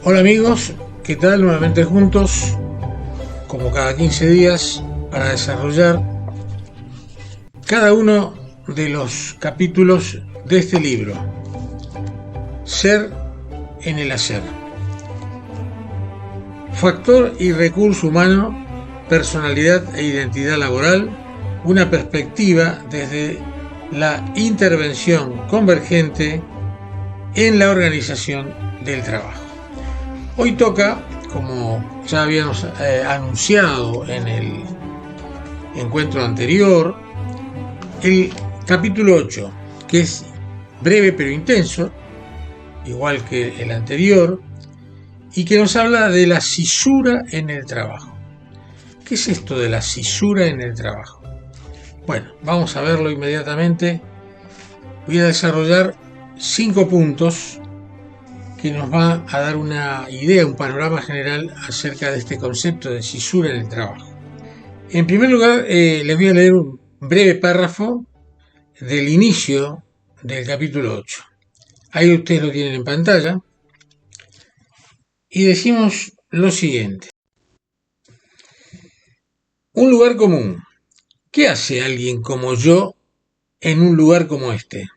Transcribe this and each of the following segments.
Hola amigos, ¿qué tal? Nuevamente juntos, como cada 15 días, para desarrollar cada uno de los capítulos de este libro, Ser en el hacer. Factor y recurso humano, personalidad e identidad laboral, una perspectiva desde la intervención convergente en la organización del trabajo. Hoy toca, como ya habíamos anunciado en el encuentro anterior, el capítulo 8, que es breve pero intenso, igual que el anterior, y que nos habla de la cisura en el trabajo. ¿Qué es esto de la cisura en el trabajo? Bueno, vamos a verlo inmediatamente. Voy a desarrollar 5 puntos que nos va a dar una idea, un panorama general acerca de este concepto de cisura en el trabajo. En primer lugar, les voy a leer un breve párrafo del inicio del capítulo 8. Ahí ustedes lo tienen en pantalla. Y decimos lo siguiente. Un lugar común. ¿Qué hace alguien como yo en un lugar como este?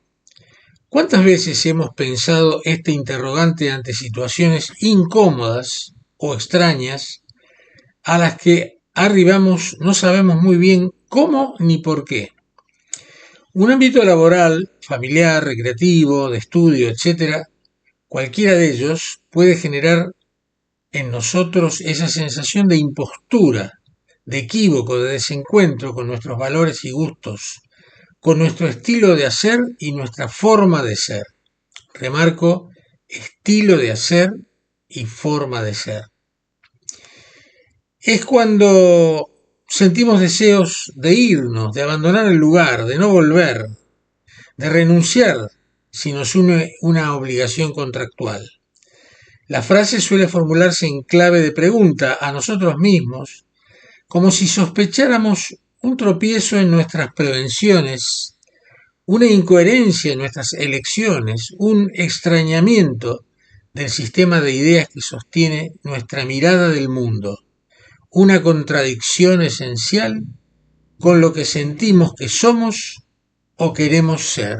¿Cuántas veces hemos pensado este interrogante ante situaciones incómodas o extrañas a las que arribamos no sabemos muy bien cómo ni por qué? Un ámbito laboral, familiar, recreativo, de estudio, etc., cualquiera de ellos puede generar en nosotros esa sensación de impostura, de equívoco, de desencuentro con nuestros valores y gustos, con nuestro estilo de hacer y nuestra forma de ser. Remarco, estilo de hacer y forma de ser. Es cuando sentimos deseos de irnos, de abandonar el lugar, de no volver, de renunciar si nos une una obligación contractual. La frase suele formularse en clave de pregunta a nosotros mismos, como si sospecháramos un tropiezo en nuestras prevenciones, una incoherencia en nuestras elecciones, un extrañamiento del sistema de ideas que sostiene nuestra mirada del mundo, una contradicción esencial con lo que sentimos que somos o queremos ser.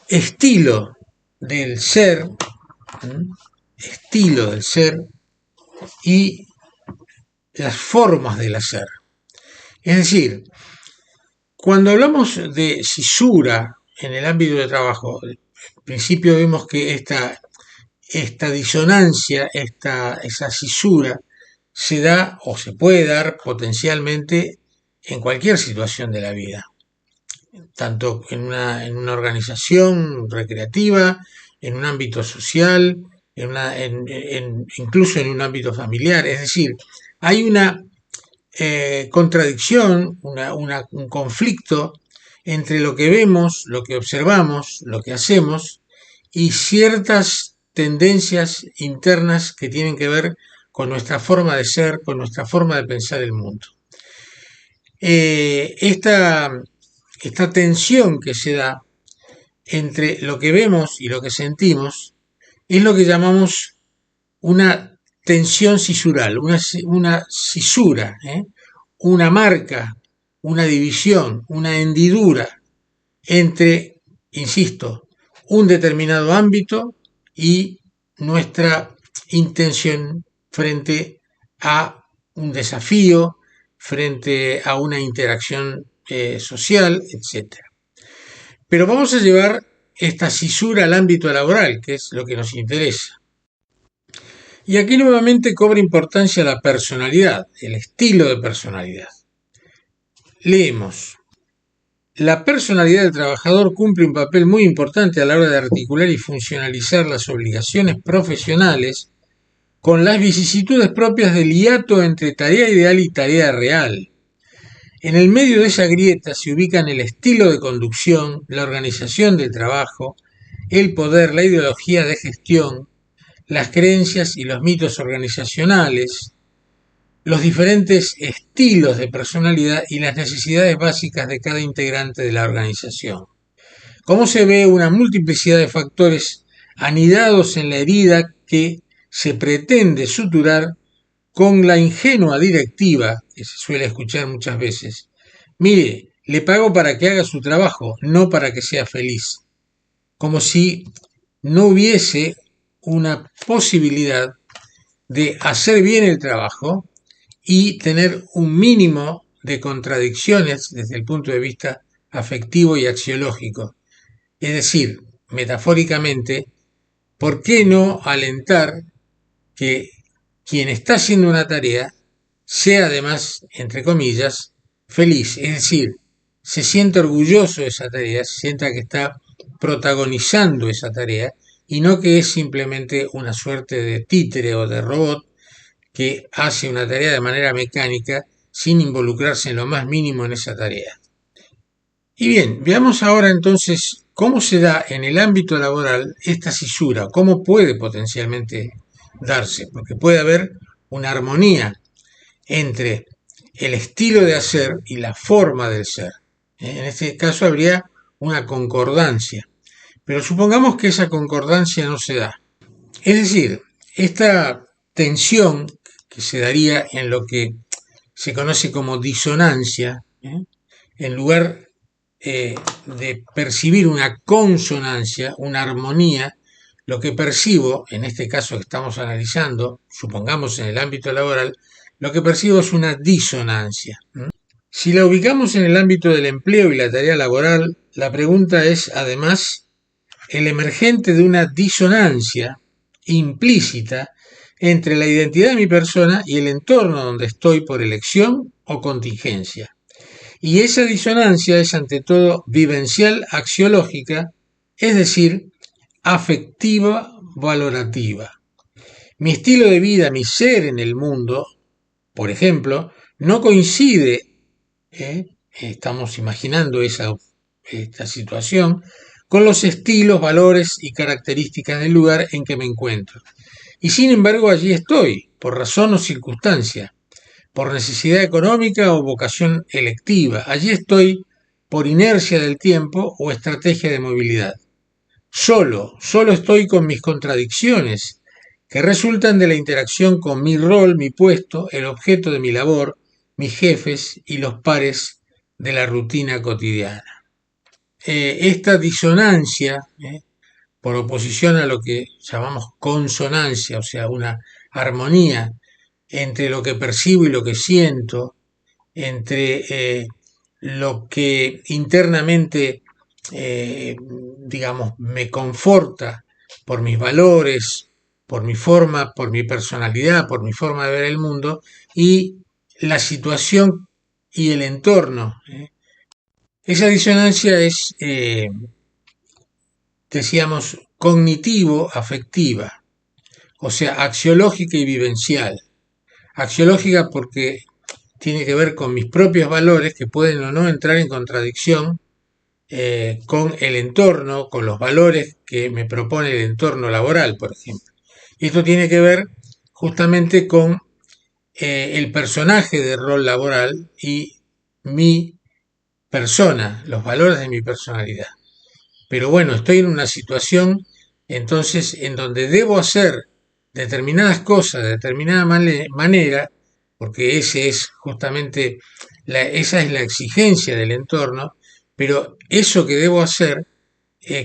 Estilo del ser y las formas del hacer. Es decir, cuando hablamos de cisura en el ámbito de trabajo, al principio vemos que esta disonancia, esa cisura, se da o se puede dar potencialmente en cualquier situación de la vida, tanto en una organización recreativa, en un ámbito social, incluso en un ámbito familiar. Es decir, hay una contradicción, un conflicto entre lo que vemos, lo que observamos, lo que hacemos y ciertas tendencias internas que tienen que ver con nuestra forma de ser, con nuestra forma de pensar el mundo. Esta tensión que se da entre lo que vemos y lo que sentimos es lo que llamamos una tensión cisural, una cisura, una marca, una división, una hendidura entre, insisto, un determinado ámbito y nuestra intención frente a un desafío, frente a una interacción social, etc. Pero vamos a llevar esta cisura al ámbito laboral, que es lo que nos interesa. Y aquí nuevamente cobra importancia la personalidad, el estilo de personalidad. Leemos. La personalidad del trabajador cumple un papel muy importante a la hora de articular y funcionalizar las obligaciones profesionales con las vicisitudes propias del hiato entre tarea ideal y tarea real. En el medio de esa grieta se ubican el estilo de conducción, la organización del trabajo, el poder, la ideología de gestión, las creencias y los mitos organizacionales, los diferentes estilos de personalidad y las necesidades básicas de cada integrante de la organización. Como se ve, una multiplicidad de factores anidados en la herida que se pretende suturar con la ingenua directiva, que se suele escuchar muchas veces: mire, le pago para que haga su trabajo, no para que sea feliz. Como si no hubiese una posibilidad de hacer bien el trabajo y tener un mínimo de contradicciones desde el punto de vista afectivo y axiológico. Es decir, metafóricamente, ¿por qué no alentar que quien está haciendo una tarea sea además, entre comillas, feliz? Es decir, se siente orgulloso de esa tarea, se sienta que está protagonizando esa tarea y no que es simplemente una suerte de títere o de robot que hace una tarea de manera mecánica sin involucrarse en lo más mínimo en esa tarea. Y bien, veamos ahora entonces cómo se da en el ámbito laboral esta cisura, cómo puede potencialmente darse, porque puede haber una armonía entre el estilo de hacer y la forma del ser. En este caso habría una concordancia, pero supongamos que esa concordancia no se da. Es decir, esta tensión que se daría en lo que se conoce como disonancia, en lugar de percibir una consonancia, una armonía, lo que percibo, en este caso que estamos analizando, supongamos en el ámbito laboral, lo que percibo es una disonancia. Si la ubicamos en el ámbito del empleo y la tarea laboral, la pregunta es, además, el emergente de una disonancia implícita entre la identidad de mi persona y el entorno donde estoy por elección o contingencia. Y esa disonancia es ante todo vivencial axiológica, es decir, afectiva valorativa. Mi estilo de vida, mi ser en el mundo, por ejemplo, no coincide, estamos imaginando esta situación, con los estilos, valores y características del lugar en que me encuentro. Y sin embargo allí estoy, por razón o circunstancia, por necesidad económica o vocación electiva. Allí estoy por inercia del tiempo o estrategia de movilidad. Solo estoy con mis contradicciones, que resultan de la interacción con mi rol, mi puesto, el objeto de mi labor, mis jefes y los pares de la rutina cotidiana. Esta disonancia, por oposición a lo que llamamos consonancia, o sea, una armonía entre lo que percibo y lo que siento, entre lo que internamente, digamos, me conforta por mis valores, por mi forma, por mi personalidad, por mi forma de ver el mundo, y la situación y el entorno. Esa disonancia es, decíamos, cognitivo-afectiva, o sea, axiológica y vivencial. Axiológica porque tiene que ver con mis propios valores que pueden o no entrar en contradicción con el entorno, con los valores que me propone el entorno laboral, por ejemplo. Y esto tiene que ver justamente con el personaje de rol laboral y mi persona, los valores de mi personalidad. Pero bueno, estoy en una situación entonces en donde debo hacer determinadas cosas de determinada manera, porque ese es justamente esa es la exigencia del entorno, pero eso que debo hacer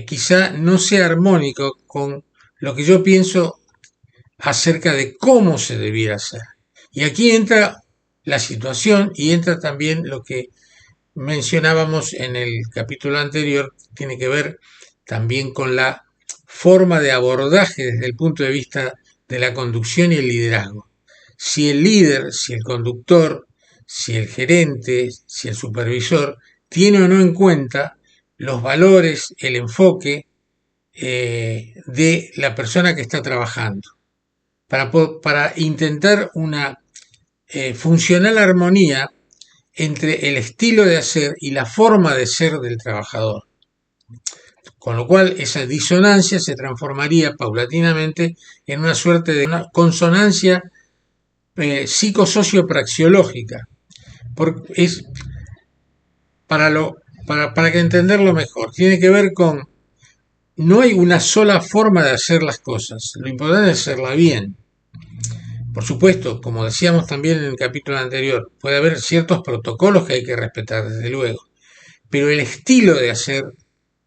quizá no sea armónico con lo que yo pienso acerca de cómo se debiera hacer. Y aquí entra la situación y entra también lo que mencionábamos en el capítulo anterior, tiene que ver también con la forma de abordaje desde el punto de vista de la conducción y el liderazgo. Si el líder, si el conductor, si el gerente, si el supervisor tiene o no en cuenta los valores, el enfoque de la persona que está trabajando, para intentar una funcional armonía entre el estilo de hacer y la forma de ser del trabajador. Con lo cual esa disonancia se transformaría paulatinamente en una suerte de una consonancia psicosociopraxiológica. Es para que entenderlo mejor, tiene que ver con no hay una sola forma de hacer las cosas. Lo importante es hacerla bien. Por supuesto, como decíamos también en el capítulo anterior, puede haber ciertos protocolos que hay que respetar, desde luego, pero el estilo de hacer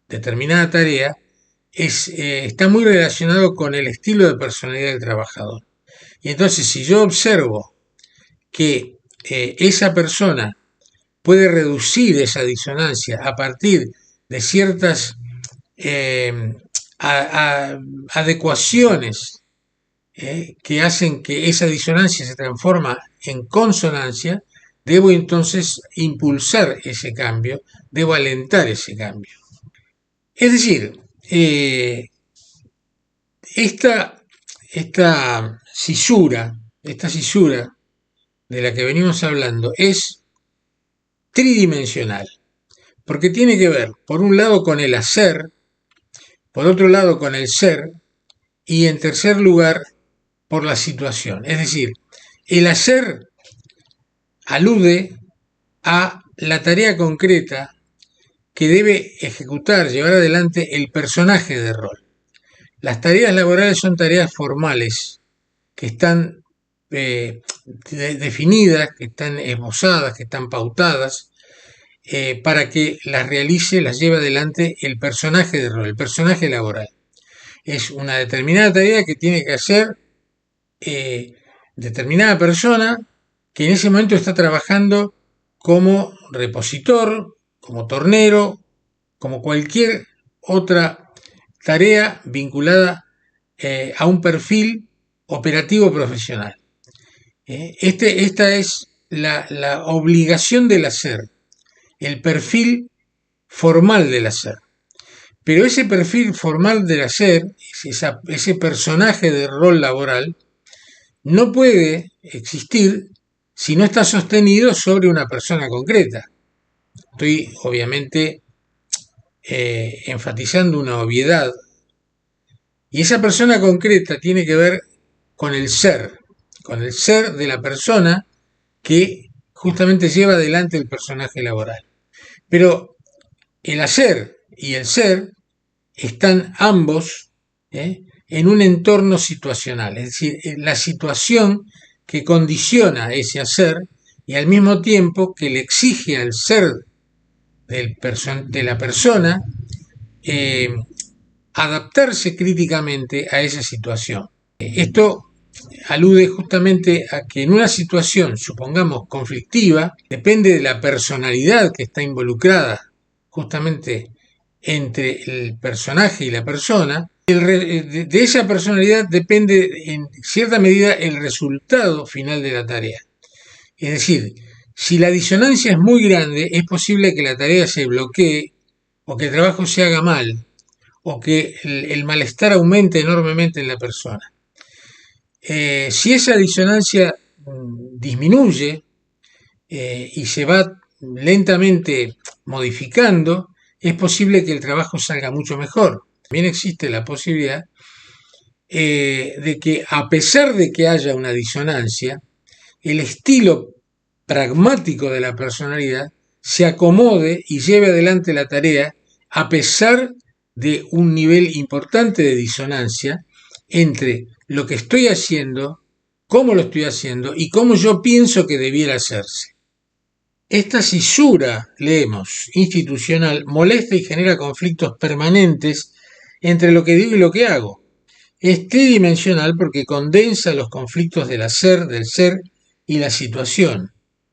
determinada tarea está muy relacionado con el estilo de personalidad del trabajador. Y entonces, si yo observo que esa persona puede reducir esa disonancia a partir de ciertas adecuaciones que hacen que esa disonancia se transforma en consonancia, debo entonces impulsar ese cambio, debo alentar ese cambio. Es decir, esta cisura de la que venimos hablando es tridimensional, porque tiene que ver, por un lado, con el hacer, por otro lado, con el ser, y en tercer lugar, por la situación. Es decir, el hacer alude a la tarea concreta que debe ejecutar, llevar adelante el personaje de rol. Las tareas laborales son tareas formales que están definidas, que están esbozadas, que están pautadas, para que las realice, las lleve adelante el personaje de rol, el personaje laboral. Es una determinada tarea que tiene que hacer determinada persona que en ese momento está trabajando como repositor, como tornero, como cualquier otra tarea vinculada a un perfil operativo profesional. Esta es la obligación del hacer, el perfil formal del hacer. Pero ese perfil formal del hacer, ese personaje de rol laboral, no puede existir si no está sostenido sobre una persona concreta. Estoy obviamente enfatizando una obviedad, y esa persona concreta tiene que ver con el ser de la persona que justamente lleva adelante el personaje laboral. Pero el hacer y el ser están ambos en un entorno situacional, es decir, la situación que condiciona ese hacer y al mismo tiempo que le exige al ser de la persona adaptarse críticamente a esa situación. Esto alude justamente a que en una situación, supongamos, conflictiva, depende de la personalidad que está involucrada justamente entre el personaje y la persona. De esa personalidad depende en cierta medida el resultado final de la tarea. Es decir, si la disonancia es muy grande, es posible que la tarea se bloquee o que el trabajo se haga mal o que el malestar aumente enormemente en la persona. Si esa disonancia disminuye y se va lentamente modificando, es posible que el trabajo salga mucho mejor. También existe la posibilidad de que, a pesar de que haya una disonancia, el estilo pragmático de la personalidad se acomode y lleve adelante la tarea a pesar de un nivel importante de disonancia entre lo que estoy haciendo, cómo lo estoy haciendo y cómo yo pienso que debiera hacerse. Esta cisura, leemos, institucional, molesta y genera conflictos permanentes entre lo que digo y lo que hago. Es tridimensional porque condensa los conflictos del hacer, del ser y la situación,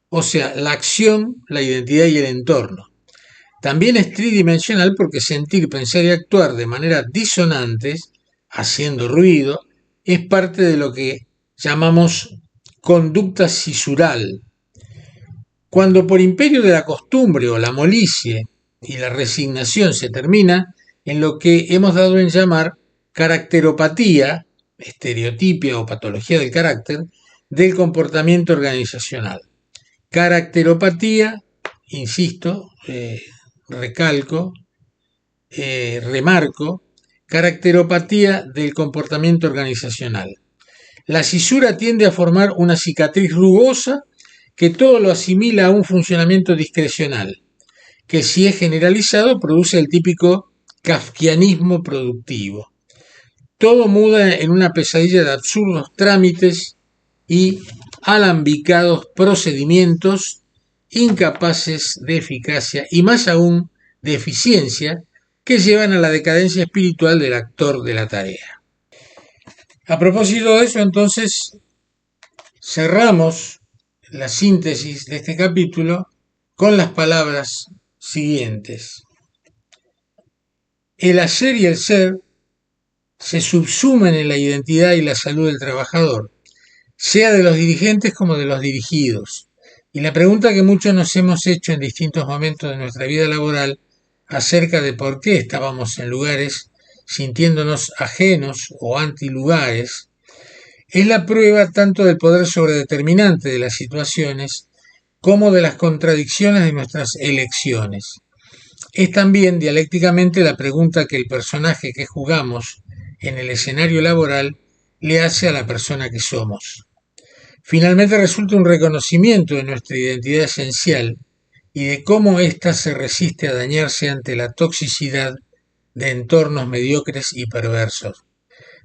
o sea, la acción, la identidad y el entorno. También es tridimensional porque sentir, pensar y actuar de manera disonantes, haciendo ruido, es parte de lo que llamamos conducta cisural. Cuando por imperio de la costumbre o la molicie y la resignación se termina en lo que hemos dado en llamar caracteropatía, estereotipia o patología del carácter, del comportamiento organizacional. Caracteropatía, insisto, recalco, remarco, caracteropatía del comportamiento organizacional. La cisura tiende a formar una cicatriz rugosa que todo lo asimila a un funcionamiento discrecional, que si es generalizado produce el típico kafkianismo productivo. Todo muda en una pesadilla de absurdos trámites y alambicados procedimientos incapaces de eficacia y más aún de eficiencia que llevan a la decadencia espiritual del actor de la tarea. A propósito de eso, entonces, cerramos la síntesis de este capítulo con las palabras siguientes. El hacer y el ser se subsumen en la identidad y la salud del trabajador, sea de los dirigentes como de los dirigidos. Y la pregunta que muchos nos hemos hecho en distintos momentos de nuestra vida laboral acerca de por qué estábamos en lugares sintiéndonos ajenos o antilugares, es la prueba tanto del poder sobredeterminante de las situaciones como de las contradicciones de nuestras elecciones. Es también dialécticamente la pregunta que el personaje que jugamos en el escenario laboral le hace a la persona que somos. Finalmente resulta un reconocimiento de nuestra identidad esencial y de cómo ésta se resiste a dañarse ante la toxicidad de entornos mediocres y perversos.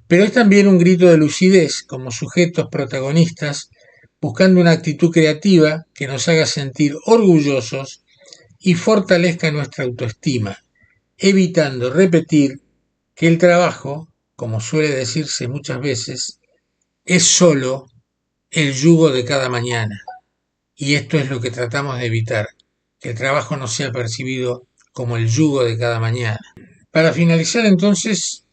Pero es también un grito de lucidez como sujetos protagonistas buscando una actitud creativa que nos haga sentir orgullosos y fortalezca nuestra autoestima, evitando repetir que el trabajo, como suele decirse muchas veces, es solo el yugo de cada mañana. Y esto es lo que tratamos de evitar, que el trabajo no sea percibido como el yugo de cada mañana. Para finalizar, entonces,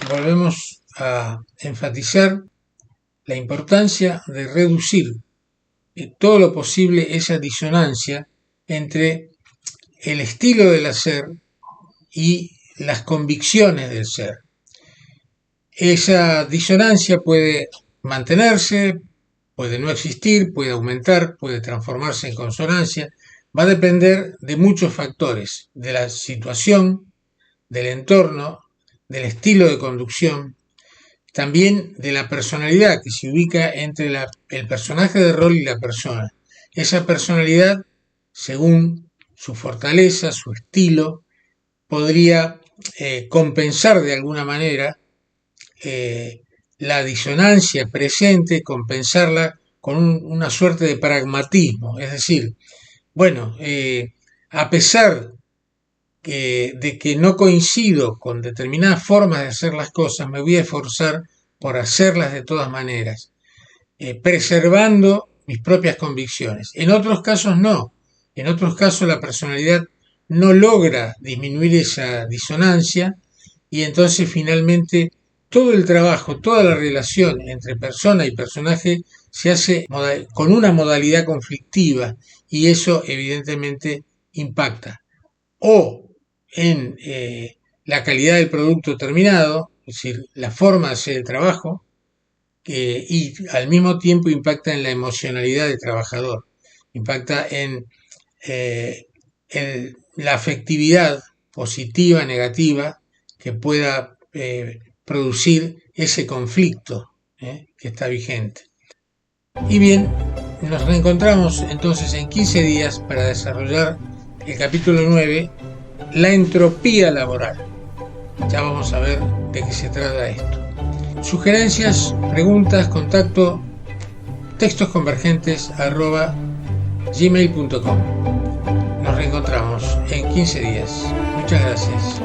volvemos a enfatizar la importancia de reducir todo lo posible esa disonancia entre el estilo del hacer y las convicciones del ser. Esa disonancia puede mantenerse, puede no existir, puede aumentar, puede transformarse en consonancia, va a depender de muchos factores, de la situación, del entorno, del estilo de conducción, también de la personalidad que se ubica entre el personaje de rol y la persona. Esa personalidad, según su fortaleza, su estilo, podría compensar de alguna manera la disonancia presente, compensarla con una suerte de pragmatismo. Es decir, bueno, a pesar de que no coincido con determinadas formas de hacer las cosas, me voy a esforzar por hacerlas de todas maneras, preservando mis propias convicciones. En otros casos no. En otros casos la personalidad no logra disminuir esa disonancia y entonces finalmente todo el trabajo, toda la relación entre persona y personaje se hace con una modalidad conflictiva y eso evidentemente impacta o en la calidad del producto terminado, es decir, la forma de hacer el trabajo, y al mismo tiempo impacta en la emocionalidad del trabajador, impacta en la afectividad positiva, negativa, que pueda producir ese conflicto que está vigente. Y bien, nos reencontramos entonces en 15 días para desarrollar el capítulo 9, la entropía laboral. Ya vamos a ver de qué se trata esto. Sugerencias, preguntas, contacto, textosconvergentes@gmail.com. Nos reencontramos en 15 días. Muchas gracias.